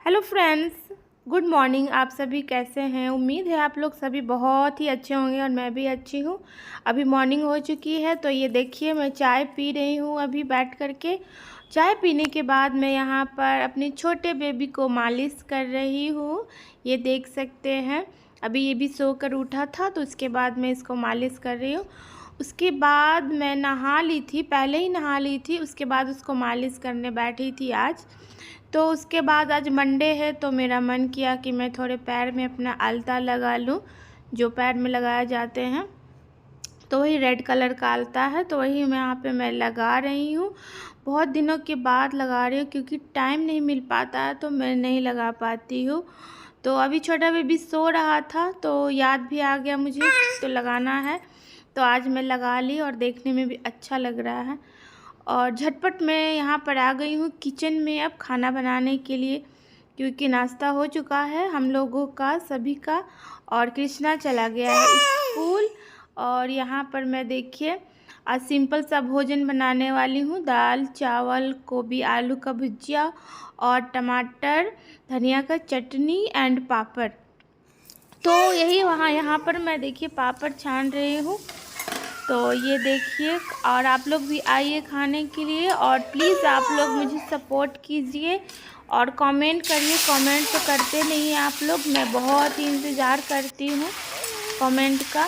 Hello friends, good morning. आप सभी कैसे हैं? उम्मीद है आप लोग सभी बहुत ही अच्छे होंगे और मैं भी अच्छी हूँ। अभी मॉर्निंग हो चुकी है तो ये देखिए मैं चाय पी रही हूँ अभी बैठ कर के। चाय पीने के बाद मैं यहाँ पर अपने छोटे बेबी को मालिश कर रही हूँ। ये देख सकते हैं, अभी ये भी सोकर उठा था तो उसके बाद मैं इसको मालिश कर रही हूँ। उसके बाद मैं नहा ली थी, पहले ही नहा ली थी, उसके बाद उसको मालिश करने बैठी थी आज। तो उसके बाद आज मंडे है तो मेरा मन किया कि मैं थोड़े पैर में अपना आलता लगा लूँ, जो पैर में लगाए जाते हैं। तो वही रेड कलर का आलता है तो वही मैं यहाँ पे मैं लगा रही हूँ। बहुत दिनों के बाद लगा रही हूँ क्योंकि टाइम नहीं मिल पाता है तो मैं नहीं लगा पाती हूँ। तो अभी छोटा बेबी सो रहा था तो याद भी आ गया मुझे तो लगाना है, तो आज मैं लगा ली और देखने में भी अच्छा लग रहा है। और झटपट मैं यहाँ पर आ गई हूँ किचन में अब खाना बनाने के लिए, क्योंकि नाश्ता हो चुका है हम लोगों का सभी का और कृष्णा चला गया है स्कूल। और यहाँ पर मैं देखिए आज सिंपल सा भोजन बनाने वाली हूँ, दाल चावल गोभी आलू का भुजिया और टमाटर धनिया का चटनी एंड पापड़। तो यही यहाँ पर मैं देखिए पापड़ छान रही हूँ। तो ये देखिए, और आप लोग भी आइए खाने के लिए और प्लीज़ आप लोग मुझे सपोर्ट कीजिए और कमेंट करिए। कमेंट तो करते नहीं हैं आप लोग, मैं बहुत ही इंतज़ार करती हूँ कमेंट का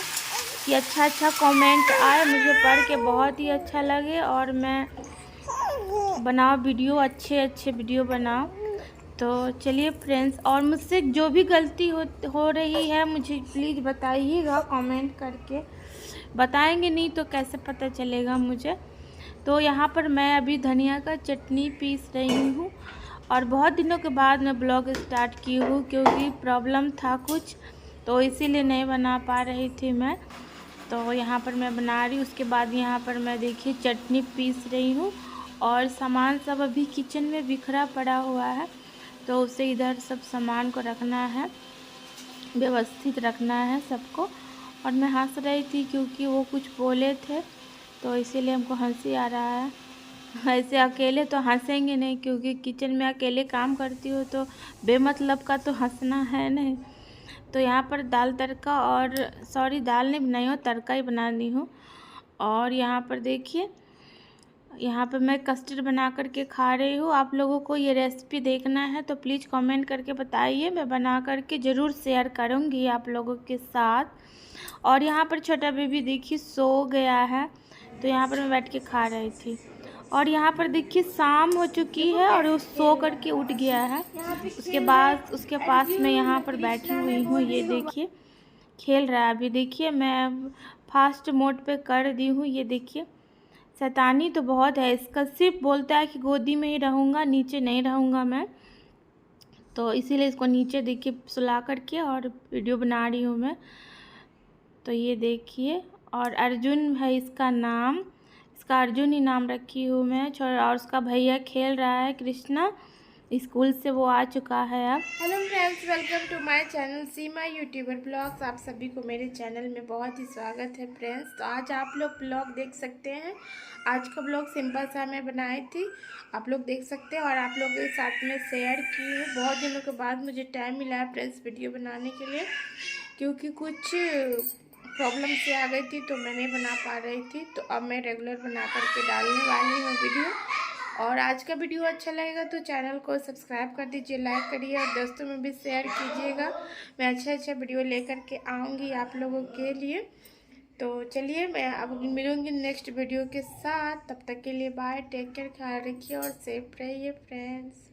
कि अच्छा कमेंट आए, मुझे पढ़ के बहुत ही अच्छा लगे और मैं बनाओ वीडियो, अच्छे वीडियो बनाओ। तो चलिए फ्रेंड्स, और मुझसे जो भी गलती हो रही है मुझे प्लीज़ बताइएगा कमेंट करके। बताएंगे नहीं तो कैसे पता चलेगा मुझे। तो यहाँ पर मैं अभी धनिया का चटनी पीस रही हूँ और बहुत दिनों के बाद मैं ब्लॉग स्टार्ट की हूँ क्योंकि प्रॉब्लम था कुछ, तो इसीलिए नहीं बना पा रही थी मैं। तो यहाँ पर मैं बना रही हूँ, उसके बाद यहाँ पर मैं देखिए चटनी पीस रही हूँ और सामान सब अभी किचन में बिखरा पड़ा हुआ है तो उसे इधर सब सामान को रखना है, व्यवस्थित रखना है सबको। और मैं हंस रही थी क्योंकि वो कुछ बोले थे तो इसीलिए हमको हंसी आ रहा है। ऐसे अकेले तो हंसेंगे नहीं क्योंकि किचन में अकेले काम करती हो तो बेमतलब का तो हंसना है नहीं। तो यहाँ पर दाल तड़का और सॉरी दाल नहीं बनाई हूँ, तड़का ही बना दी हूँ। और यहाँ पर देखिए, यहाँ पे मैं कस्टर्ड बना करके खा रही हूँ। आप लोगों को ये रेसिपी देखना है तो प्लीज़ कमेंट करके बताइए, मैं बना करके ज़रूर शेयर करूँगी आप लोगों के साथ। और यहाँ पर छोटा बेबी देखिए सो गया है तो यहाँ पर मैं बैठ के खा रही थी। और यहाँ पर देखिए शाम हो चुकी है और वो सो करके उठ गया है। उसके बाद उसके पास मैं यहाँ पर बैठी हुई हूँ, ये देखिए खेल रहा है। अभी देखिए मैं फास्ट मोड पे कर दी हूँ, ये देखिए शैतानी तो बहुत है इसका, सिर्फ बोलता है कि गोदी में ही रहूँगा, नीचे नहीं रहूँगा मैं। तो इसीलिए इसको नीचे देखिए सुला करके और वीडियो बना रही हूँ मैं। तो ये देखिए, और अर्जुन है इसका नाम, इसका अर्जुन ही नाम रखी हूँ मैं। और उसका भैया खेल रहा है कृष्णा, स्कूल से वो आ चुका है अब। Hello friends, welcome to my channel Seema YouTuber blogs. आप सभी को मेरे चैनल में बहुत ही स्वागत है फ्रेंड्स। तो आज आप लोग ब्लॉग देख सकते हैं। आज का ब्लॉग सिंपल सा मैं बनाई थी, आप लोग देख सकते हैं और आप लोगों के साथ में शेयर की हूँ। बहुत दिनों के बाद मुझे टाइम मिला है फ्रेंड्स वीडियो बनाने के लिए, क्योंकि कुछ प्रॉब्लम से आ गई थी तो मैं नहीं बना पा रही थी। तो अब मैं रेगुलर बना करके डालने वाली हूँ वीडियो। और आज का वीडियो अच्छा लगेगा तो चैनल को सब्सक्राइब कर दीजिए, लाइक करिए और दोस्तों में भी शेयर कीजिएगा। मैं अच्छा वीडियो लेकर के आऊँगी आप लोगों के लिए। तो चलिए मैं अब मिलूँगी नेक्स्ट वीडियो के साथ, तब तक के लिए बाय, टेक केयर, ख्याल रखिए और सेफ रहिए फ्रेंड्स।